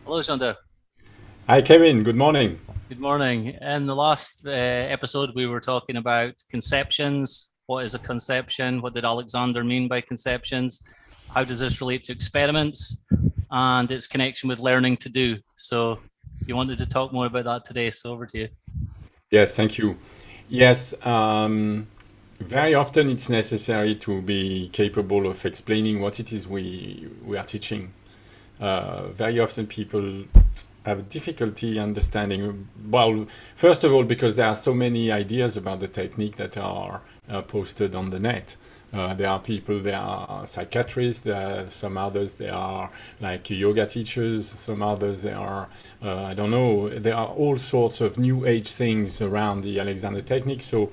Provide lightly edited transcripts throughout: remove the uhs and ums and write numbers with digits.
Hello, Jeando. Hi, Kevin. Good morning. Good morning. In the last episode, we were talking about conceptions. What is a conception? What did Alexander mean by conceptions? How does this relate to experiments and its connection with learning to do? So, you wanted to talk more about that today. So, over to you. Yes, thank you. Yes, very often it's necessary to be capable of explaining what it is we are teaching. Very often people have difficulty understanding. Well, first of all, because there are so many ideas about the technique that are posted on the net. There are people, there are psychiatrists, there are some others, there are like yoga teachers, some others, there are, I don't know, there are all sorts of new age things around the Alexander technique. So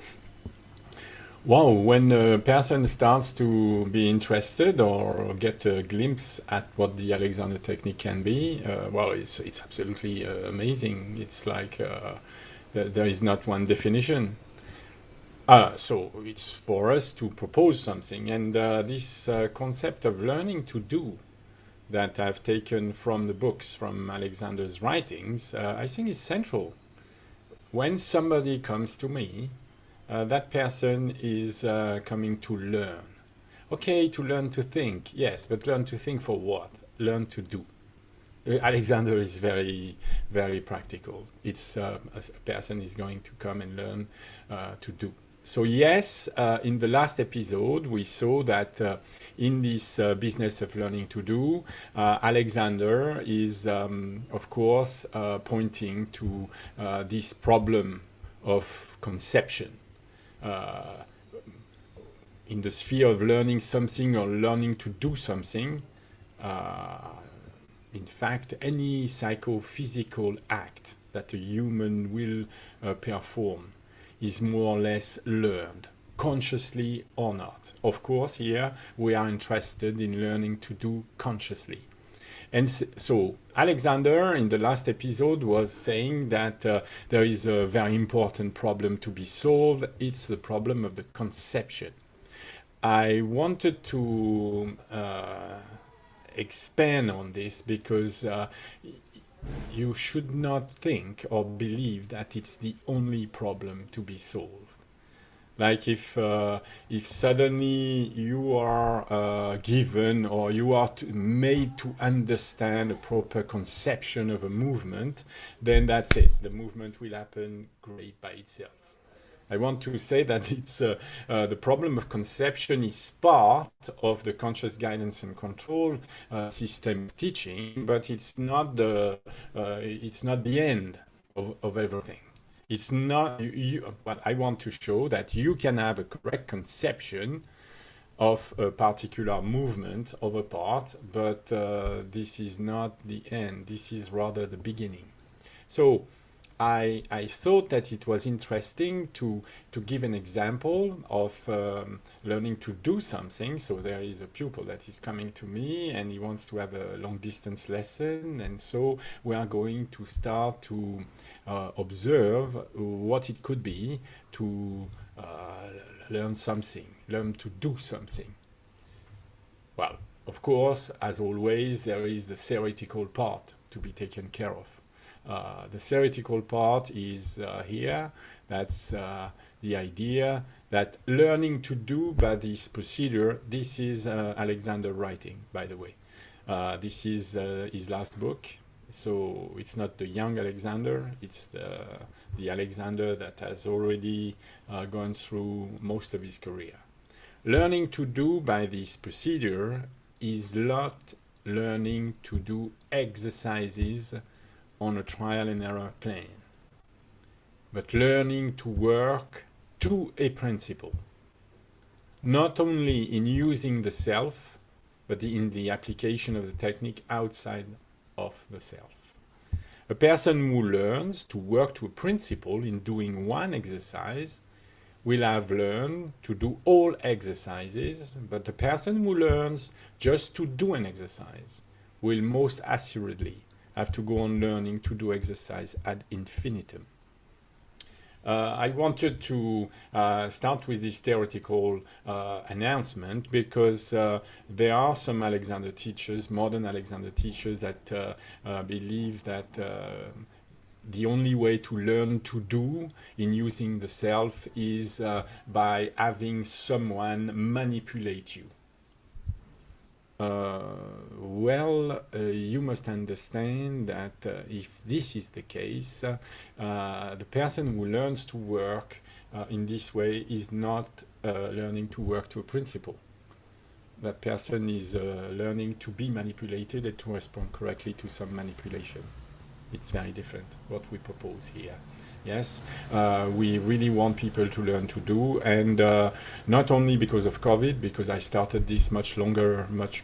wow, when a person starts to be interested or get a glimpse at what the Alexander technique can be, well, it's absolutely amazing. It's like there is not one definition. So it's for us to propose something, and this concept of learning to do that I've taken from the books, from Alexander's writings, I think is central. When somebody comes to me, that person is coming to learn. Okay, to learn to think, yes, but learn to think for what? Learn to do. Alexander is very, very practical. It's a person is going to come and learn to do. So yes, in the last episode, we saw that in this business of learning to do, Alexander is, of course, pointing to this problem of conception in the sphere of learning something or learning to do something. Uh, in fact, any psychophysical act that a human will perform is more or less learned, consciously or not. Of course, here we are interested in learning to do consciously. And so Alexander in the last episode was saying that there is a very important problem to be solved. It's the problem of the conception. I wanted to expand on this because you should not think or believe that it's the only problem to be solved. Like if suddenly you are given or you are made to understand a proper conception of a movement, then that's it. The movement will happen great by itself. I want to say that it's the problem of conception is part of the conscious guidance and control system teaching, but it's not the end of everything. It's not but I want to show that you can have a correct conception of a particular movement of a part, but this is not the end. This is rather the beginning. So I thought that it was interesting to give an example of learning to do something. So there is a pupil that is coming to me and he wants to have a long distance lesson. And so we are going to start to observe what it could be to learn something, learn to do something. Well, of course, as always, there is the theoretical part to be taken care of. The theoretical part is here. That's the idea that learning to do by this procedure, this is Alexander writing, by the way. This is his last book. So it's not the young Alexander, it's the Alexander that has already gone through most of his career. Learning to do by this procedure is not learning to do exercises on a trial and error plane, but learning to work to a principle, not only in using the self, but in the application of the technique outside of the self. A person who learns to work to a principle in doing one exercise will have learned to do all exercises, but the person who learns just to do an exercise will most assuredly have to go on learning to do exercise ad infinitum. I wanted to start with this theoretical announcement because there are some Alexander teachers, modern Alexander teachers, that believe that the only way to learn to do in using the self is by having someone manipulate you. You must understand that if this is the case, the person who learns to work in this way is not learning to work to a principle. That person is learning to be manipulated and to respond correctly to some manipulation. It's very different what we propose here. Yes, we really want people to learn to do, and not only because of COVID, because I started this much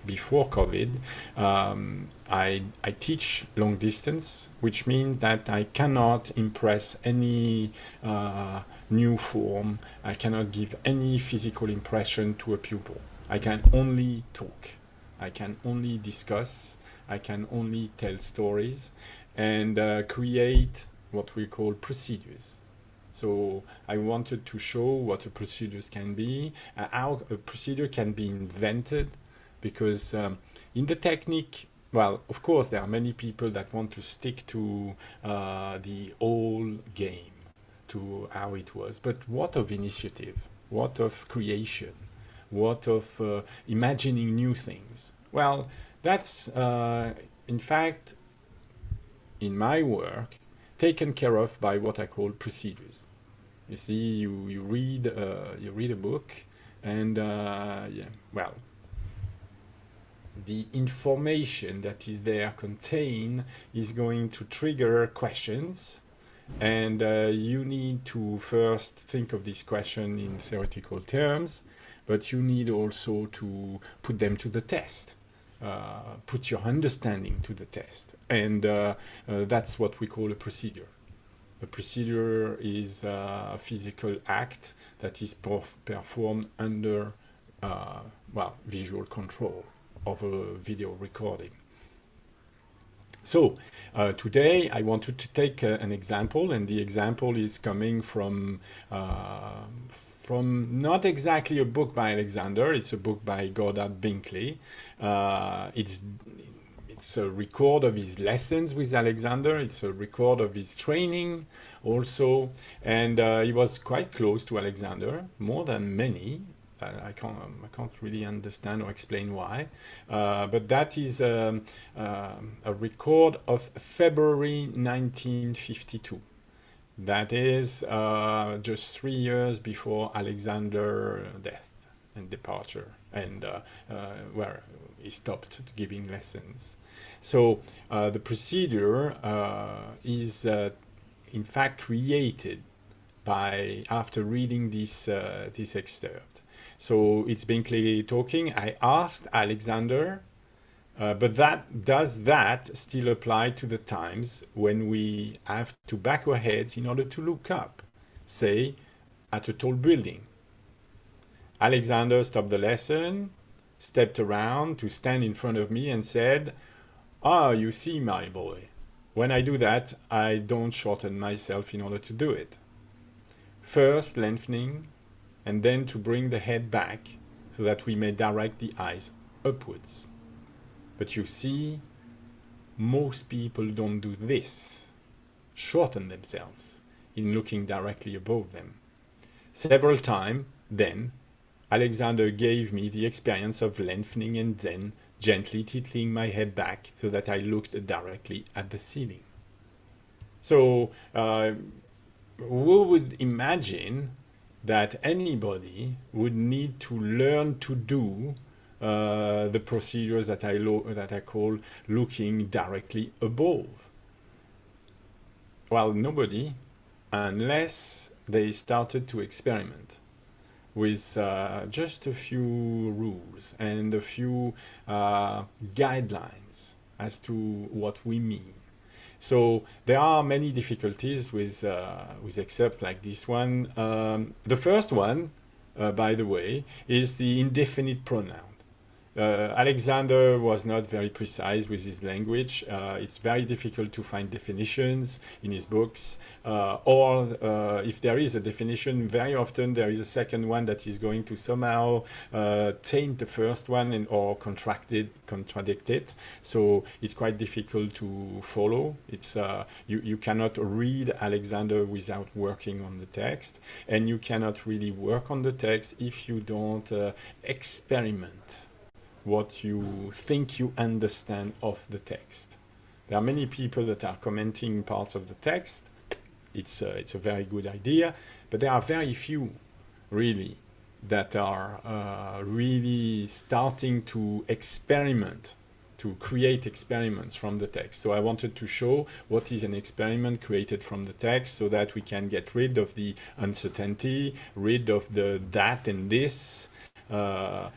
before COVID. I teach long distance, which means that I cannot impress any new form. I cannot give any physical impression to a pupil. I can only talk. I can only discuss. I can only tell stories and create what we call procedures. So I wanted to show what a procedures can be, how a procedure can be invented, because in the technique, well, of course, there are many people that want to stick to the old game, to how it was. But what of initiative? What of creation? What of imagining new things? Well, that's, in fact, in my work, taken care of by what I call procedures. You see, you read a book, and the information that is there contained is going to trigger questions, and you need to first think of this question in theoretical terms, but you need also to put them to the test. Put your understanding to the test, and that's what we call a procedure. A procedure is a physical act that is performed under visual control of a video recording. So today I wanted to take an example, and the example is coming from not exactly a book by Alexander. It's a book by Gordon Binkley. It's a record of his lessons with Alexander. It's a record of his training also, and he was quite close to Alexander, more than many. I can't really understand or explain why, but that is a record of February 1952. That is just 3 years before Alexander's death and departure, and where he stopped giving lessons. So the procedure is in fact created after reading this excerpt. So it's Binkley talking. I asked Alexander, but does that still apply to the times when we have to back our heads in order to look up, say, at a tall building? Alexander stopped the lesson, stepped around to stand in front of me and said, you see, my boy, when I do that, I don't shorten myself in order to do it. First lengthening, and then to bring the head back so that we may direct the eyes upwards. But you see, most people don't do this, shorten themselves in looking directly above them. Several times, then, Alexander gave me the experience of lengthening and then gently tilting my head back so that I looked directly at the ceiling. So, who would imagine that anybody would need to learn to do the procedures that I call looking directly above? Well, nobody, unless they started to experiment with just a few rules and a few guidelines as to what we mean. So there are many difficulties with excerpts like this one. The first one, by the way, is the indefinite pronoun. Alexander was not very precise with his language. It's very difficult to find definitions in his books, or if there is a definition, very often there is a second one that is going to somehow taint the first one or contradict it. So it's quite difficult to follow. It's you cannot read Alexander without working on the text, and you cannot really work on the text if you don't experiment what you think you understand of the text. There are many people that are commenting parts of the text. It's a very good idea, but there are very few, really, that are really starting to experiment, to create experiments from the text. So I wanted to show what is an experiment created from the text so that we can get rid of the uncertainty, rid of the that and this, or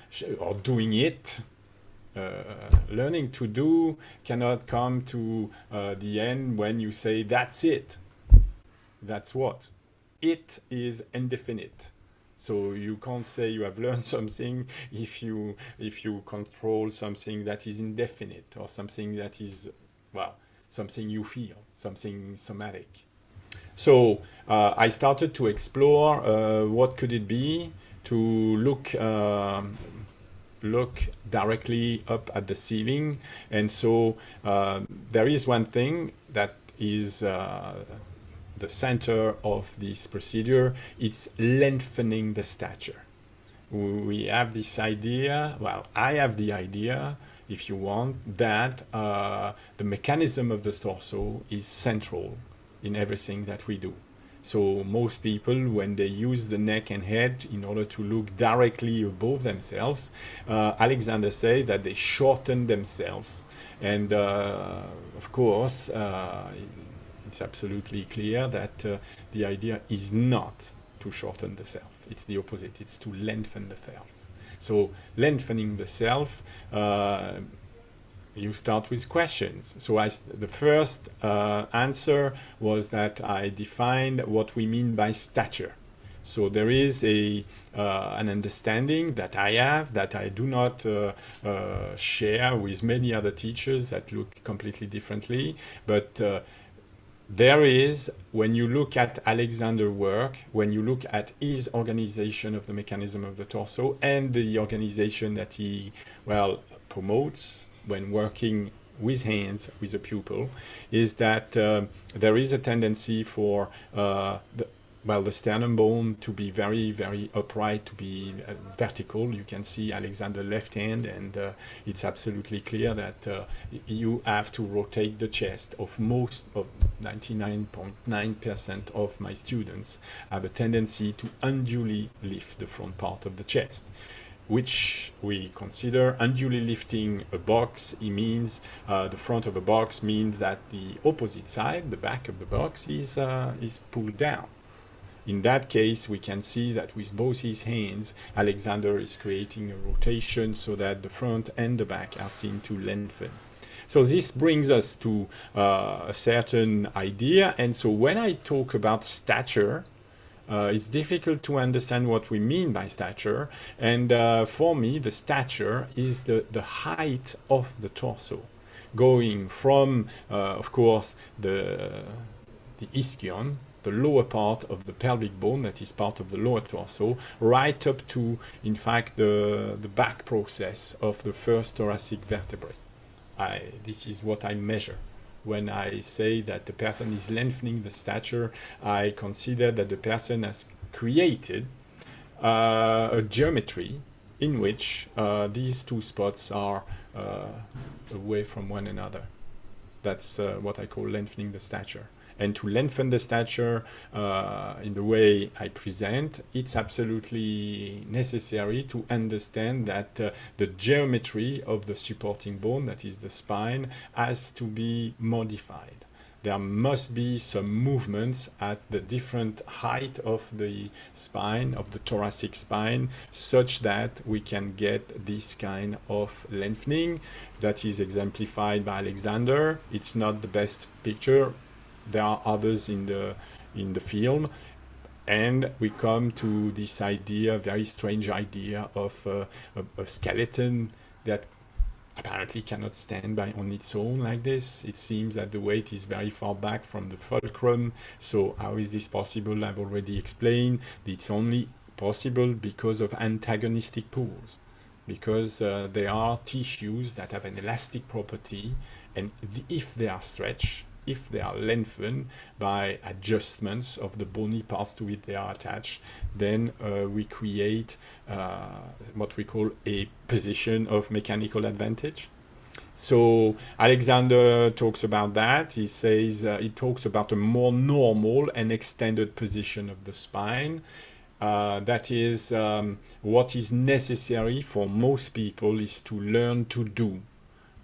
doing it. Learning to do cannot come to the end when you say that's it. That's what? It is indefinite. So you can't say you have learned something if you control something that is indefinite, or something that is, well, something you feel, something somatic. So I started to explore what could it be to look directly up at the ceiling. And so there is one thing that is the center of this procedure. It's lengthening the stature. We have this idea, well, I have the idea, if you want, that the mechanism of the torso is central in everything that we do. So most people, when they use the neck and head in order to look directly above themselves, Alexander said that they shorten themselves. And of course, it's absolutely clear that the idea is not to shorten the self. It's the opposite. It's to lengthen the self. So lengthening the self, you start with questions. So the first answer was that I defined what we mean by stature. So there is an understanding that I have that I do not share with many other teachers that look completely differently. But there is, when you look at Alexander's work, when you look at his organization of the mechanism of the torso and the organization that he, well, promotes when working with hands, with a pupil, is that there is a tendency for the sternum bone to be very, very upright, to be vertical. You can see Alexander left hand, and it's absolutely clear that you have to rotate the chest. Of 99.9% of my students have a tendency to unduly lift the front part of the chest, which we consider unduly lifting a box. It means the front of a box means that the opposite side, the back of the box, is pulled down. In that case, we can see that with both his hands, Alexander is creating a rotation so that the front and the back are seen to lengthen. So this brings us to a certain idea. And so when I talk about stature, it's difficult to understand what we mean by stature. And for me, the stature is the height of the torso, going from, of course, the ischion, the lower part of the pelvic bone that is part of the lower torso, right up to, in fact, the back process of the first thoracic vertebrae. This is what I measure. When I say that the person is lengthening the stature, I consider that the person has created a geometry in which these two spots are away from one another. That's what I call lengthening the stature. And to lengthen the stature in the way I present, it's absolutely necessary to understand that the geometry of the supporting bone, that is the spine, has to be modified. There must be some movements at the different height of the spine, of the thoracic spine, such that we can get this kind of lengthening that is exemplified by Alexander. It's not the best picture. There are others in the film, and we come to this idea, very strange idea of a skeleton that apparently cannot stand by on its own like this. It seems that the weight is very far back from the fulcrum. So how is this possible? I've already explained. It's only possible because of antagonistic pulls, because there are tissues that have an elastic property, and if they are stretched, if they are lengthened by adjustments of the bony parts to which they are attached, then we create what we call a position of mechanical advantage. So Alexander talks about that. He says he talks about a more normal and extended position of the spine. That is what is necessary for most people is to learn to do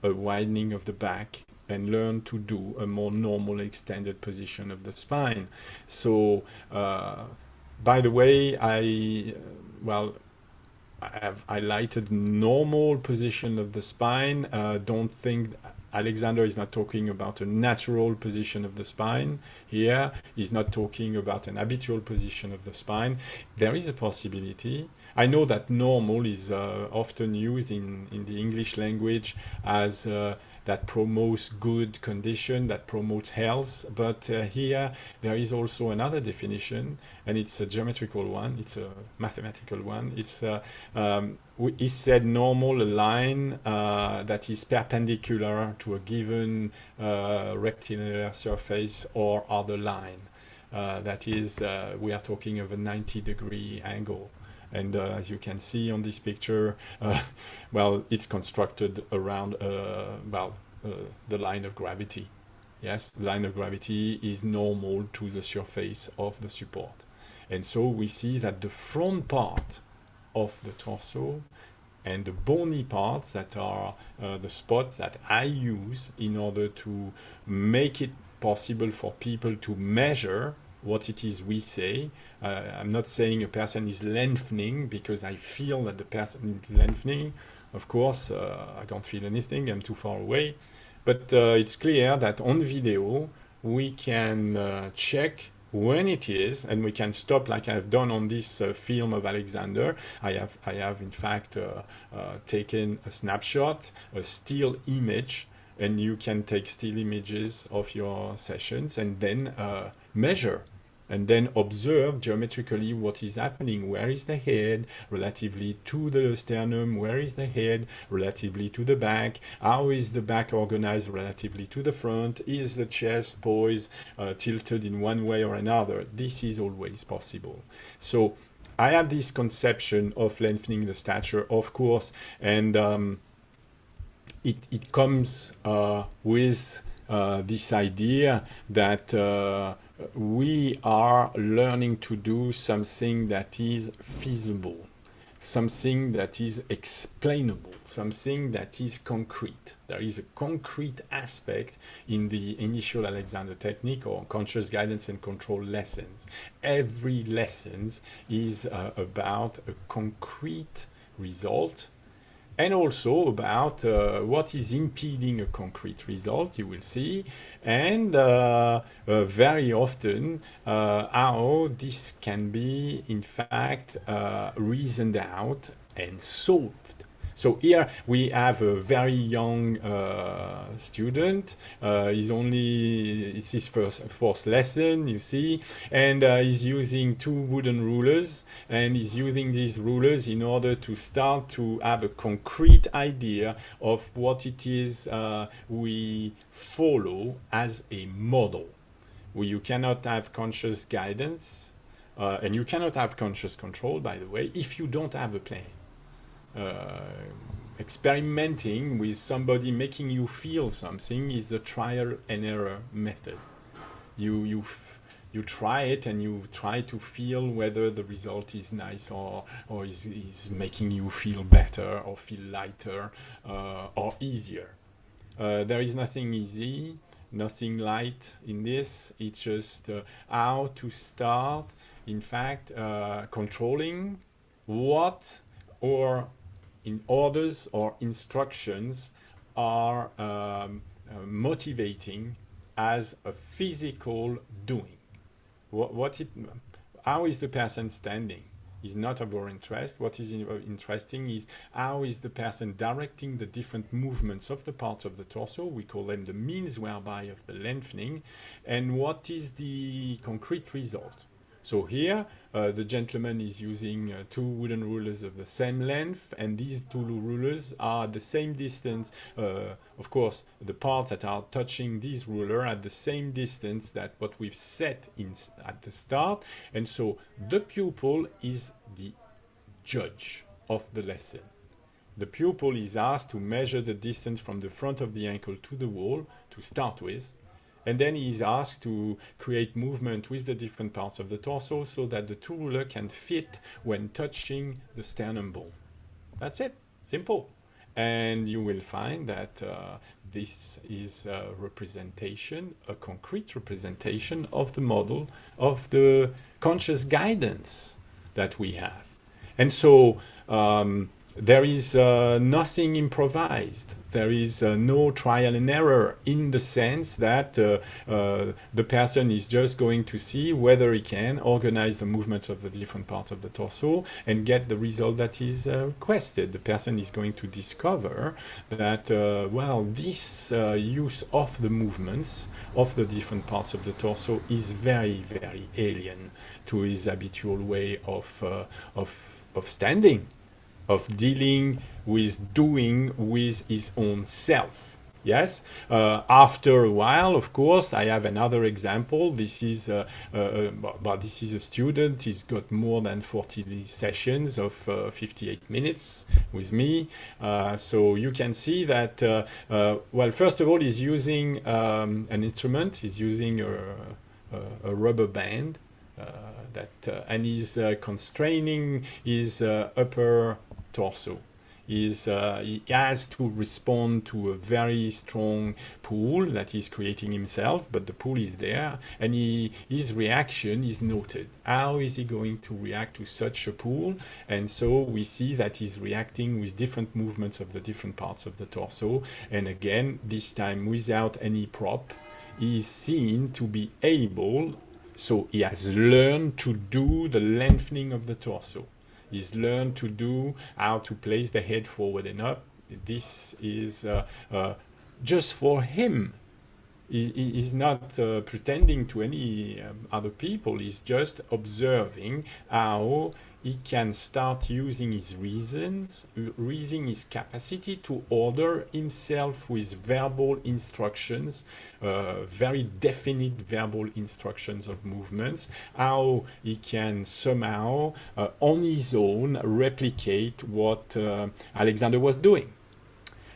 a widening of the back and learn to do a more normal extended position of the spine. So by the way, I have highlighted normal position of the spine. Don't think Alexander is not talking about a natural position of the spine here. He's not talking about an habitual position of the spine. There is a possibility. I know that normal is often used in the English language as that promotes good condition, that promotes health. But here there is also another definition, and it's a geometrical one, it's a mathematical one. It's he said normal, a line that is perpendicular to a given rectangular surface or other line. That is, we are talking of a 90-degree angle. And as you can see on this picture, well, it's constructed around, the line of gravity. Yes, the line of gravity is normal to the surface of the support. And so we see that the front part of the torso and the bony parts that are the spots that I use in order to make it possible for people to measure what it is we say. I'm not saying a person is lengthening because I feel that the person is lengthening. Of course, I can't feel anything, I'm too far away. But it's clear that on video, we can check when it is, and we can stop like I've done on this film of Alexander. I have in fact taken a snapshot, a still image, and you can take still images of your sessions and then measure and then observe geometrically what is happening. Where is the head relatively to the sternum? Where is the head relatively to the back? How is the back organized relatively to the front? Is the chest poised, tilted in one way or another? This is always possible. So I have this conception of lengthening the stature, of course, and it comes with this idea that we are learning to do something that is feasible, something that is explainable, something that is concrete. There is a concrete aspect in the initial Alexander technique or conscious guidance and control lessons. Every lesson is about a concrete result, and also about what is impeding a concrete result, you will see, and very often how this can be, in fact, reasoned out and solved. So here we have a very young student. It's his fourth lesson, you see, and he's using two wooden rulers, and he's using these rulers in order to start to have a concrete idea of what it is we follow as a model. You cannot have conscious guidance, and you cannot have conscious control, by the way, if you don't have a plan. Experimenting with somebody making you feel something is the trial and error method. You try it and you try to feel whether the result is nice or is making you feel better or feel lighter or easier. There is nothing easy, nothing light in this. It's just how to start, in fact, controlling what or in orders or instructions are motivating as a physical doing. How is the person standing? is not of our interest. What is interesting is how is the person directing the different movements of the parts of the torso. We call them the means whereby of the lengthening, and what is the concrete result. So here, the gentleman is using two wooden rulers of the same length, and these two rulers are the same distance. Of course, the parts that are touching this ruler are the same distance that what we've set at the start, and so the pupil is the judge of the lesson. The pupil is asked to measure the distance from the front of the ankle to the wall to start with, and then he is asked to create movement with the different parts of the torso so that the two rulers can fit when touching the sternum bone. That's it. Simple. And you will find that this is a representation, a concrete representation of the model of the conscious guidance that we have. And so there is nothing improvised. There is no trial and error, in the sense that the person is just going to see whether he can organize the movements of the different parts of the torso and get the result that is requested. The person is going to discover that, well, this use of the movements of the different parts of the torso is very, very alien to his habitual way of standing, of dealing with doing with his own self. Yes. After a while, of course, I have another example. This is this is a student. He's got more than 40 sessions of 58 minutes with me. So you can see that. Well, first of all, he's using an instrument. He's using a rubber band. And he's constraining his upper torso. He has to respond to a very strong pull that he's creating himself, but the pull is there, and his reaction is noted. How is he going to react to such a pull? And so we see that he's reacting with different movements of the different parts of the torso, and again, this time without any prop, he is seen to be able. So he has learned to do the lengthening of the torso. He's learned to do how to place the head forward and up. This is just for him. He's not pretending to any other people. He's just observing how he can start using his reasons, using his capacity to order himself with verbal instructions, very definite verbal instructions of movements, how he can somehow, on his own, replicate what Alexander was doing.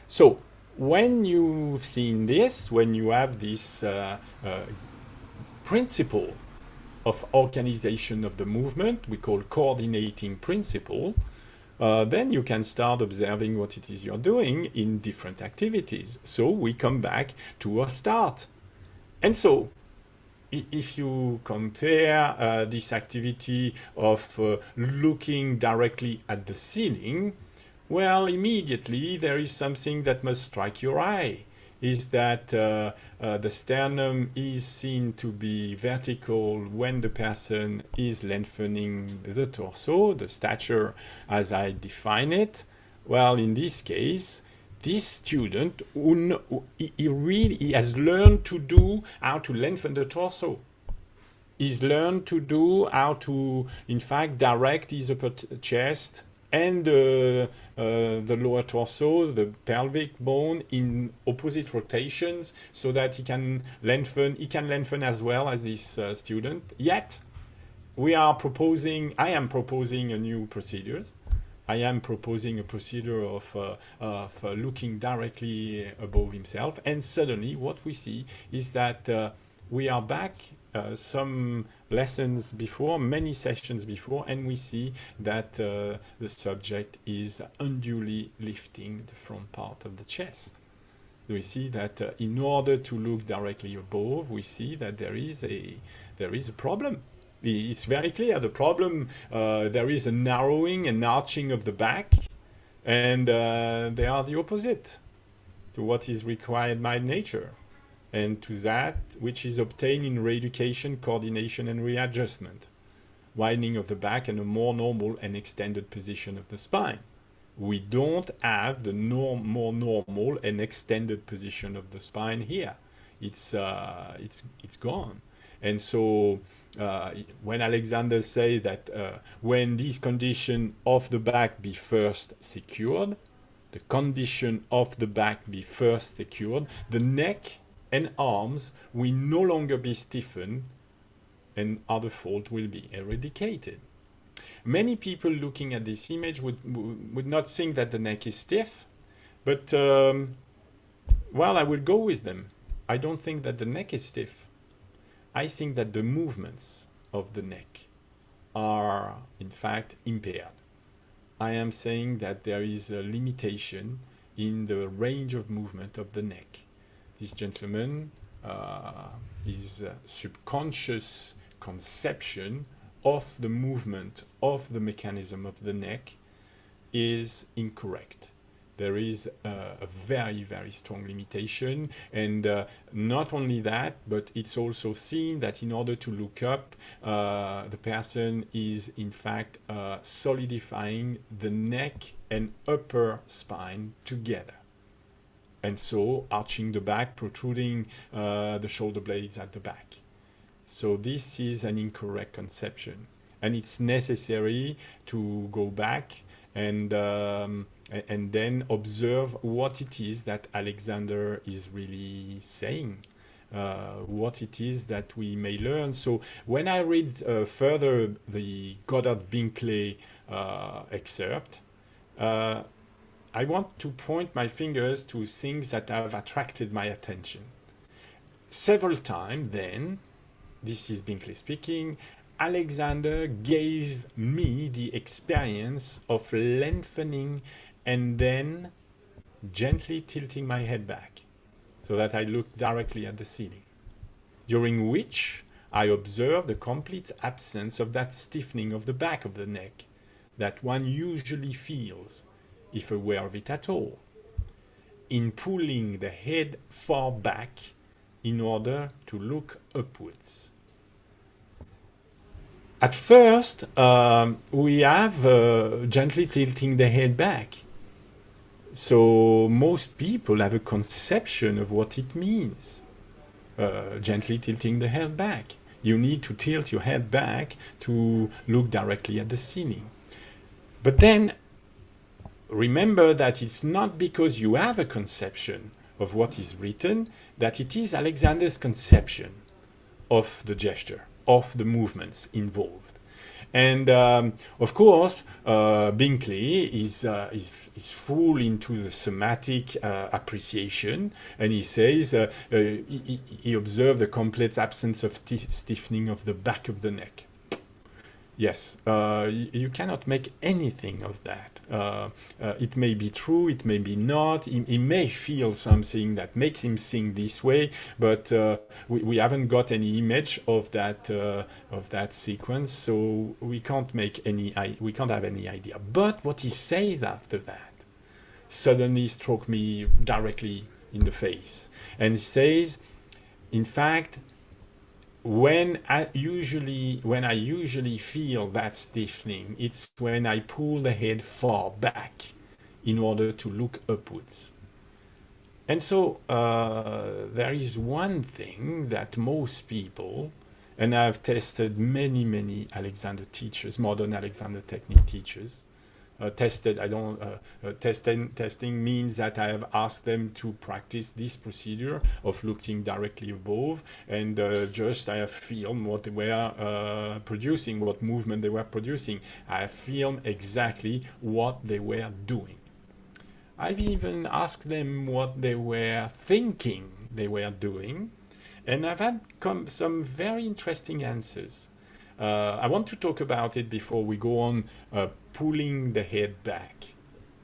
So, when you've seen this, when you have this principle of organization of the movement, we call coordinating principle, then you can start observing what it is you're doing in different activities. So we come back to our start. And so if you compare this activity of looking directly at the ceiling, well, immediately there is something that must strike your eye. Is that the sternum is seen to be vertical when the person is lengthening the torso, the stature as I define it. Well, in this case, this student, he has learned to do how to lengthen the torso. He's learned to do how to, in fact, direct his upper chest and the lower torso, the pelvic bone, in opposite rotations, so that he can lengthen as well as this student. Yet, I am proposing a new procedures. I am proposing a procedure of looking directly above himself, and suddenly what we see is that we are back some lessons before, many sessions before, and we see that the subject is unduly lifting the front part of the chest. We see that in order to look directly above, we see that there is a problem. It's very clear. The problem, there is a narrowing and arching of the back, and they are the opposite to what is required by nature, and to that which is obtained in reeducation, coordination, and readjustment. widening of the back and a more normal and extended position of the spine. We don't have the more normal and extended position of the spine here. It's gone. And so when Alexander says that when this condition of the back be first secured, the condition of the back be first secured, the neck and arms will no longer be stiffened and other fault will be eradicated. Many people looking at this image would not think that the neck is stiff, but well, I will go with them. I don't think that the neck is stiff. I think that the movements of the neck are in fact impaired. I am saying that there is a limitation in the range of movement of the neck. This gentleman, his subconscious conception of the movement of the mechanism of the neck is incorrect. There is a very, very strong limitation, and not only that, but it's also seen that in order to look up, the person is in fact solidifying the neck and upper spine together. And so arching the back, protruding the shoulder blades at the back. So this is an incorrect conception, and it's necessary to go back and then observe what it is that Alexander is really saying, what it is that we may learn. So when I read further the Goddard-Binkley excerpt, I want to point my fingers to things that have attracted my attention. Several times then, this is Binkley speaking, Alexander gave me the experience of lengthening and then gently tilting my head back so that I looked directly at the ceiling, during which I observed the complete absence of that stiffening of the back of the neck that one usually feels, if aware of it at all, in pulling the head far back in order to look upwards. At first, we have gently tilting the head back. So most people have a conception of what it means, gently tilting the head back. You need to tilt your head back to look directly at the ceiling. But then remember that it's not because you have a conception of what is written that it is Alexander's conception of the gesture, of the movements involved. And of course, Binkley is full into the somatic appreciation, and he says he observed the complete absence of stiffening of the back of the neck. Yes, you cannot make anything of that. It may be true, it may be not. He may feel something that makes him think this way, but we haven't got any image of that sequence, so we can't have any idea. But what he says after that suddenly struck me directly in the face, and he says, in fact, when I usually feel that stiffening, it's when I pull the head far back in order to look upwards. And so there is one thing that most people, and I've tested many Alexander teachers, modern Alexander technique teachers, testing means that I have asked them to practice this procedure of looking directly above, and just I have filmed what they were producing, what movement they were producing. I have filmed exactly what they were doing. I've even asked them what they were thinking they were doing, and I've had some very interesting answers. I want to talk about it before we go on pulling the head back,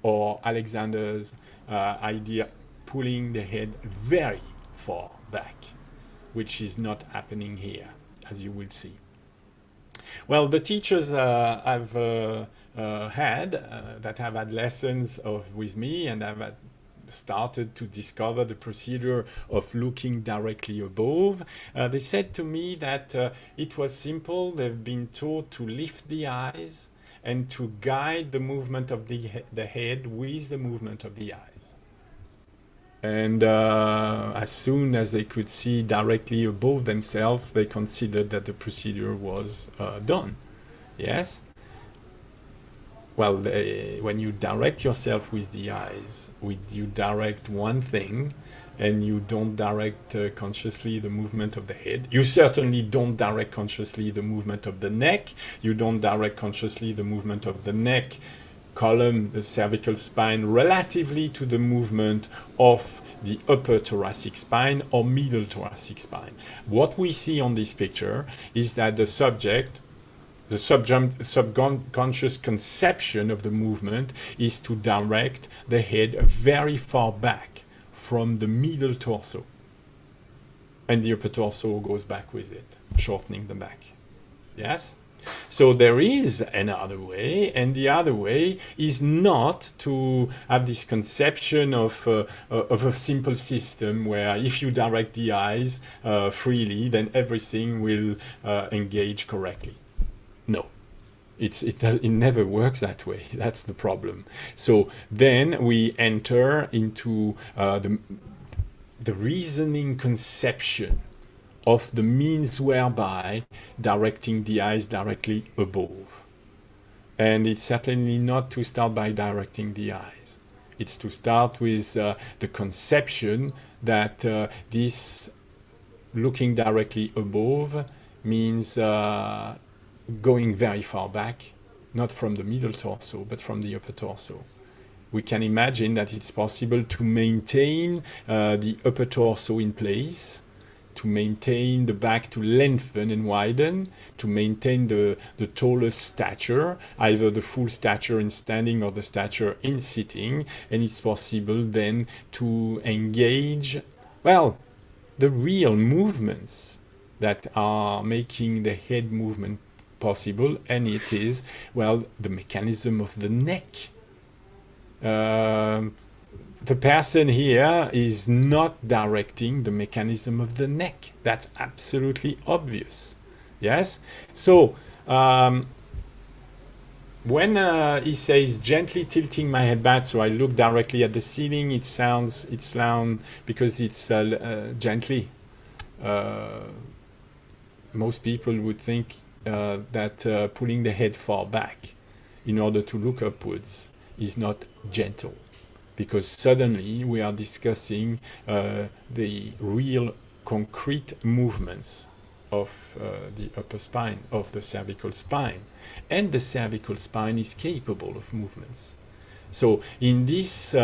or Alexander's idea pulling the head very far back, which is not happening here, as you will see. Well, the teachers I've had that have had lessons with me, and I've had started to discover the procedure of looking directly above, they said to me that it was simple. They've been taught to lift the eyes and to guide the movement of the head with the movement of the eyes. And as soon as they could see directly above themselves, they considered that the procedure was done. Yes? Well, when you direct yourself with the eyes, you direct one thing, and you don't direct consciously the movement of the head. You certainly don't direct consciously the movement of the neck. You don't direct consciously the movement of the neck, column, the cervical spine, relatively to the movement of the upper thoracic spine or middle thoracic spine. What we see on this picture is that the subject, the subconscious conception of the movement is to direct the head very far back from the middle torso. And the upper torso goes back with it, shortening the back. Yes? So there is another way, and the other way is not to have this conception of a simple system where if you direct the eyes freely, then everything will engage correctly. No, it never works that way. That's the problem. So then we enter into the reasoning conception of the means whereby directing the eyes directly above. And it's certainly not to start by directing the eyes. It's to start with the conception that this looking directly above means going very far back, not from the middle torso, but from the upper torso. We can imagine that it's possible to maintain the upper torso in place, to maintain the back to lengthen and widen, to maintain the tallest stature, either the full stature in standing or the stature in sitting, and it's possible then to engage, well, the real movements that are making the head movement possible, and it is, well, the mechanism of the neck. The person here is not directing the mechanism of the neck. That's absolutely obvious. Yes? So, when he says gently tilting my head back so I look directly at the ceiling, it's loud because it's gently. Most people would think that pulling the head far back in order to look upwards is not gentle, because suddenly we are discussing the real concrete movements of the upper spine, of the cervical spine. And the cervical spine is capable of movements. So in this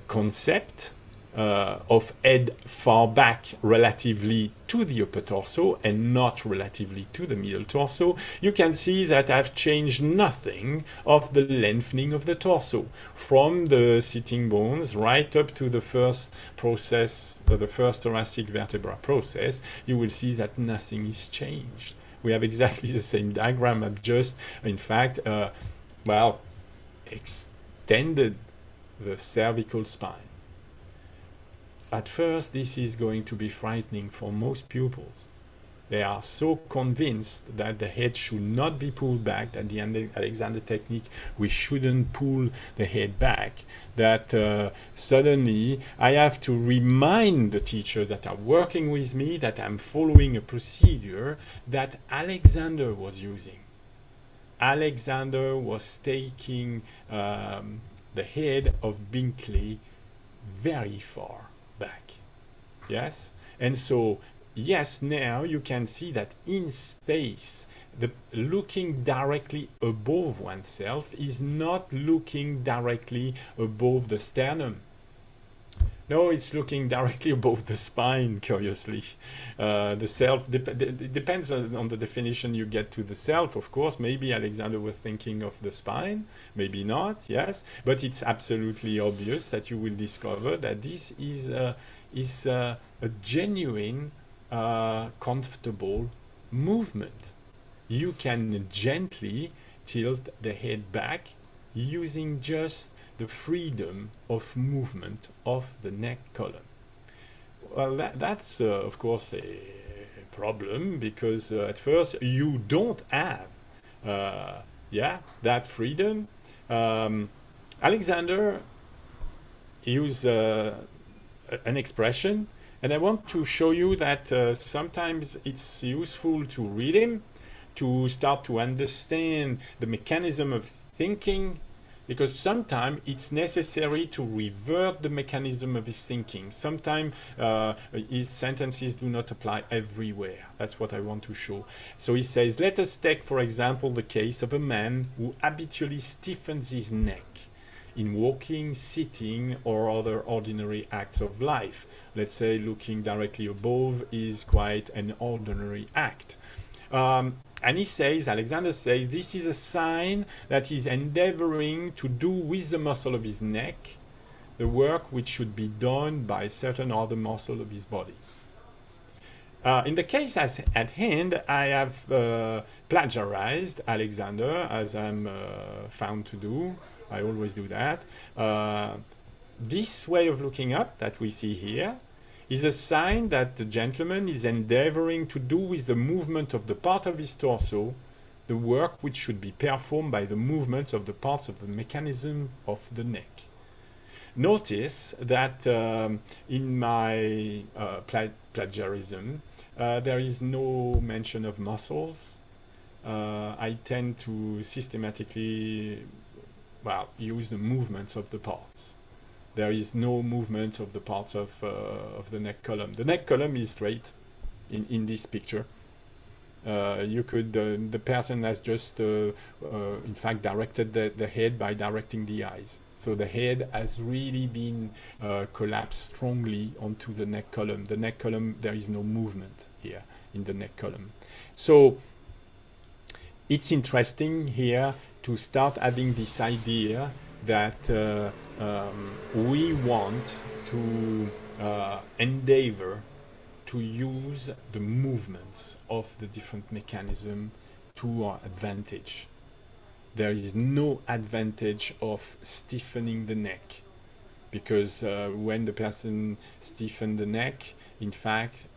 concept of head far back relatively to the upper torso and not relatively to the middle torso, you can see that I've changed nothing of the lengthening of the torso from the sitting bones right up to the first process, the first thoracic vertebra process. You will see that nothing is changed. We have exactly the same diagram. I've just, in fact, well, extended the cervical spine. At first, this is going to be frightening for most pupils. They are so convinced that the head should not be pulled back, that the Alexander technique, we shouldn't pull the head back, that suddenly I have to remind the teachers that are working with me that I'm following a procedure that Alexander was using. Alexander was taking the head of Binkley very far back. Yes? And so, yes, now you can see that in space, the looking directly above oneself is not looking directly above the sternum. No, it's looking directly above the spine, curiously. The self, depends on the definition you get to the self, of course. Maybe Alexander was thinking of the spine, maybe not, yes. But it's absolutely obvious that you will discover that this is a genuine, comfortable movement. You can gently tilt the head back using just the freedom of movement of the neck column. Well, that's of course a problem, because at first you don't have that freedom. Alexander used an expression, and I want to show you that sometimes it's useful to read him to start to understand the mechanism of thinking, because sometimes it's necessary to revert the mechanism of his thinking. Sometimes his sentences do not apply everywhere. That's what I want to show. So he says, let us take, for example, the case of a man who habitually stiffens his neck in walking, sitting, or other ordinary acts of life. Let's say looking directly above is quite an ordinary act. And he says, Alexander says, this is a sign that he's endeavoring to do with the muscle of his neck the work which should be done by certain other muscle of his body. In the case at hand, I have plagiarized Alexander, as I'm found to do. I always do that. This way of looking up that we see here is a sign that the gentleman is endeavoring to do with the movement of the part of his torso the work which should be performed by the movements of the parts of the mechanism of the neck. Notice that in my plagiarism, there is no mention of muscles. I tend to systematically, use the movements of the parts. There is no movement of the parts of the neck column. The neck column is straight in this picture. You could, the person has just, in fact, directed the head by directing the eyes. So the head has really been collapsed strongly onto the neck column. The neck column, there is no movement here in the neck column. So it's interesting here to start having this idea that we want to endeavor to use the movements of the different mechanisms to our advantage. There is no advantage of stiffening the neck, because when the person stiffens the neck, in fact,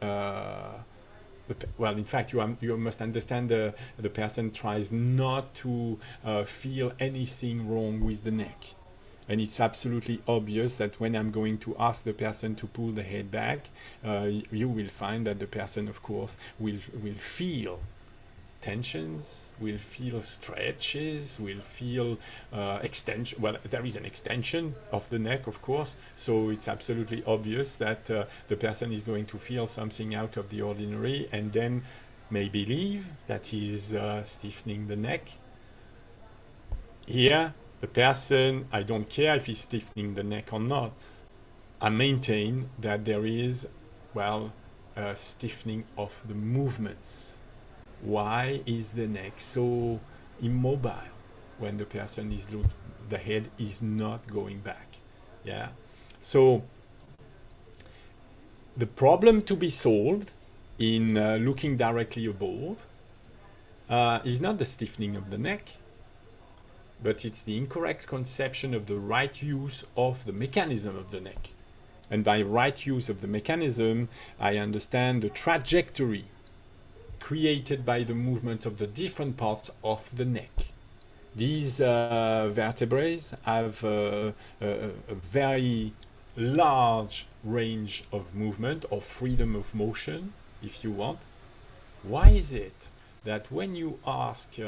you must understand the person tries not to feel anything wrong with the neck. And it's absolutely obvious that when I'm going to ask the person to pull the head back, you will find that the person, of course, will feel tensions, will feel stretches, will feel extension. Well, there is an extension of the neck, of course, so it's absolutely obvious that the person is going to feel something out of the ordinary, and then may believe that he's stiffening the neck. Here, the person, I don't care if he's stiffening the neck or not, I maintain that there is, a stiffening of the movements. Why is the neck so immobile when the person is the head is not going back? Yeah. So the problem to be solved in looking directly above is not the stiffening of the neck, but it's the incorrect conception of the right use of the mechanism of the neck. And by right use of the mechanism, I understand the trajectory created by the movement of the different parts of the neck. These vertebrae have a very large range of movement, or freedom of motion, if you want. Why is it that when you ask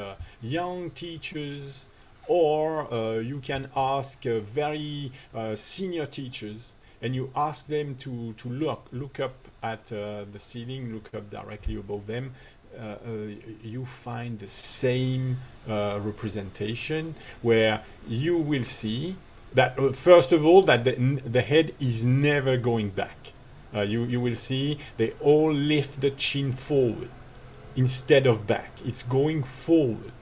young teachers, or you can ask very senior teachers, and you ask them to look up at the ceiling, look up directly above them, you find the same representation, where you will see that first of all that the head is never going back. You will see they all lift the chin forward instead of back. It's going forward.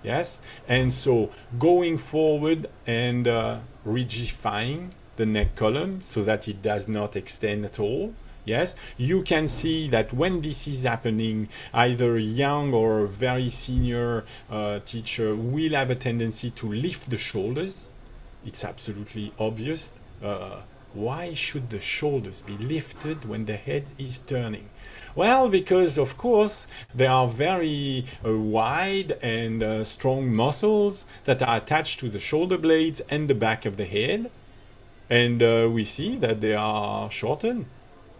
Yes, and so going forward and rigidifying the neck column so that it does not extend at all. Yes, you can see that when this is happening, either a young or a very senior teacher will have a tendency to lift the shoulders it's absolutely obvious. Why should the shoulders be lifted when the head is turning? Well, because of course there are very wide and strong muscles that are attached to the shoulder blades and the back of the head. And we see that they are shortened.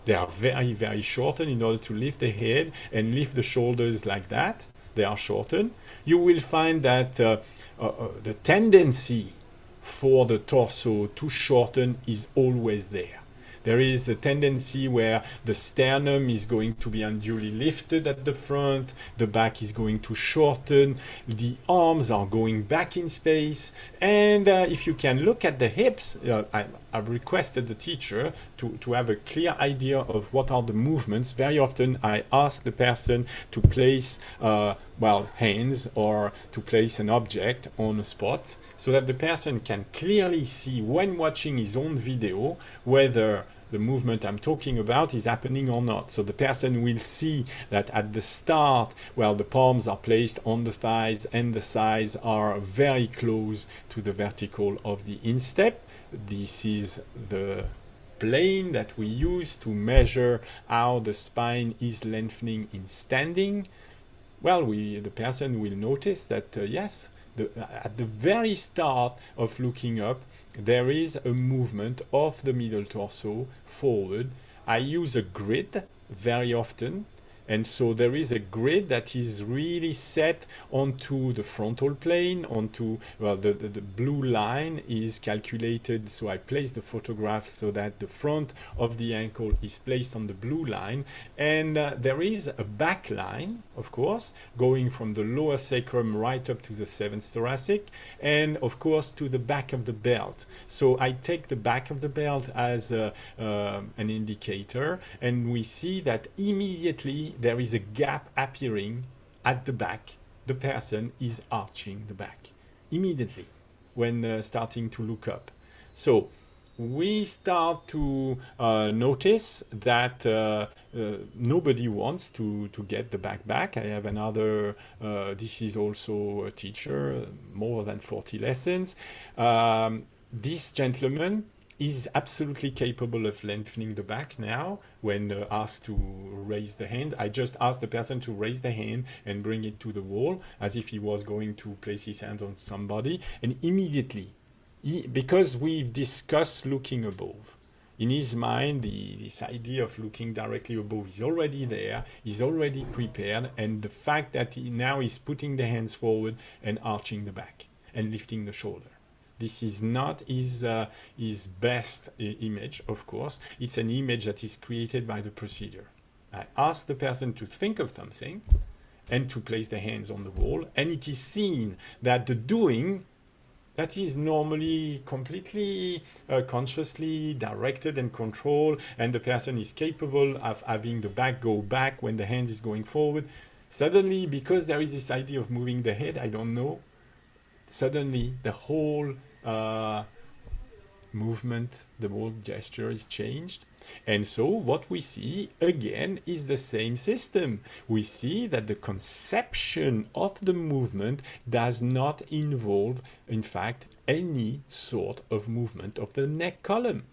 They are very, very shortened in order to lift the head and lift the shoulders like that. They are shortened. You will find that the tendency for the torso to shorten is always there. There is the tendency where the sternum is going to be unduly lifted at the front, the back is going to shorten, the arms are going back in space, and if you can look at the hips, I've requested the teacher to have a clear idea of what are the movements. Very often I ask the person to place hands or to place an object on a spot so that the person can clearly see when watching his own video whether the movement I'm talking about is happening or not. So the person will see that at the start, the palms are placed on the thighs and the thighs are very close to the vertical of the instep. This is the plane that we use to measure how the spine is lengthening in standing. The person will notice that yes, at the very start of looking up, there is a movement of the middle torso forward. I use a grid very often, and so there is a grid that is really set onto the frontal plane, onto, the blue line is calculated, so I place the photograph so that the front of the ankle is placed on the blue line, and there is a back line, of course, going from the lower sacrum right up to the 7th thoracic, and of course to the back of the belt. So I take the back of the belt as an indicator, and we see that immediately there is a gap appearing at the back. The person is arching the back immediately when starting to look up. So we start to notice that nobody wants to get the back. I have another, this is also a teacher, more than 40 lessons. This gentleman is absolutely capable of lengthening the back now when asked to raise the hand. I just asked the person to raise the hand and bring it to the wall as if he was going to place his hand on somebody, and immediately, because we've discussed looking above, in his mind this idea of looking directly above is already there, is already prepared, and the fact that he now is putting the hands forward and arching the back and lifting the shoulder. This is not his best image, of course. It's an image that is created by the procedure. I ask the person to think of something and to place the hands on the wall, and it is seen that the doing that is normally completely consciously directed and controlled, and the person is capable of having the back go back when the hand is going forward. Suddenly, because there is this idea of moving the head, I don't know, suddenly the whole movement, the whole gesture is changed. And so what we see again is the same system. We see that the conception of the movement does not involve, in fact, any sort of movement of the neck column.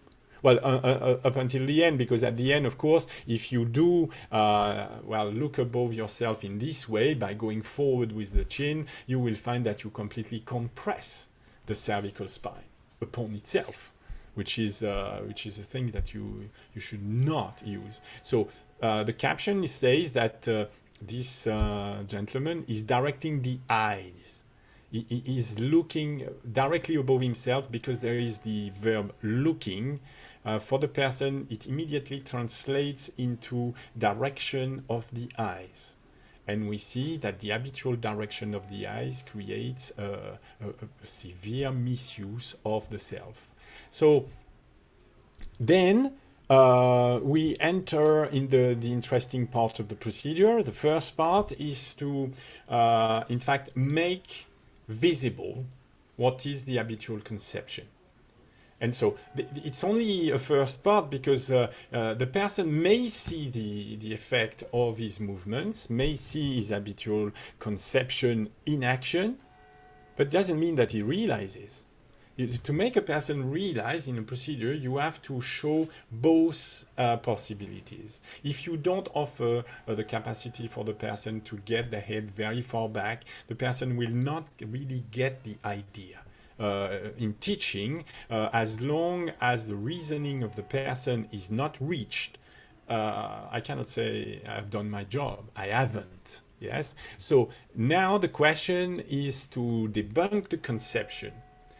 Well, up until the end, because at the end, of course, if you do, look above yourself in this way by going forward with the chin, you will find that you completely compress the cervical spine upon itself, which is a thing that you should not use. So the caption says that this gentleman is directing the eyes. He is looking directly above himself because there is the verb looking. For the person, it immediately translates into direction of the eyes. And we see that the habitual direction of the eyes creates a severe misuse of the self. So then we enter in the interesting part of the procedure. The first part is to, in fact, make visible what is the habitual conception. And so it's only a first part because the person may see the effect of his movements, may see his habitual conception in action, but doesn't mean that he realizes To make a person realize in a procedure, you have to show both possibilities. If you don't offer the capacity for the person to get the head very far back, the person will not really get the idea. In teaching, as long as the reasoning of the person is not reached, I cannot say I've done my job. I haven't. Yes. So now the question is to debunk the conception.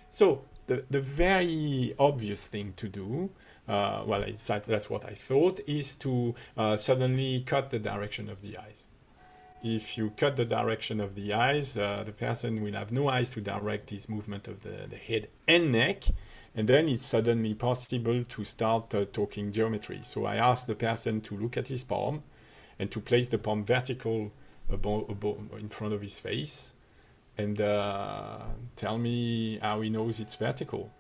So the very obvious thing to do, well, that's what I thought, is to suddenly cut the direction of the eyes. If you cut the direction of the eyes, the person will have no eyes to direct his movement of the head and neck, and then it's suddenly possible to start talking geometry. So I asked the person to look at his palm and to place the palm vertical in front of his face, and tell me how he knows it's vertical.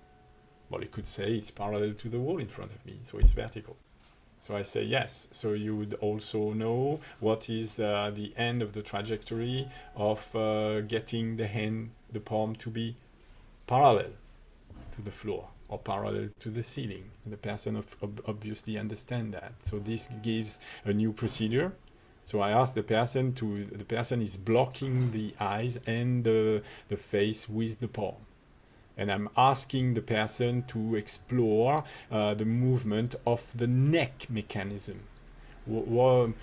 Well, he could say it's parallel to the wall in front of me, so it's vertical. So I say yes. So you would also know what is the end of the trajectory of getting the palm to be parallel to the floor or parallel to the ceiling. And the person obviously understand that. So this gives a new procedure. So I ask the person is blocking the eyes and the face with the palm. And I'm asking the person to explore the movement of the neck mechanism. So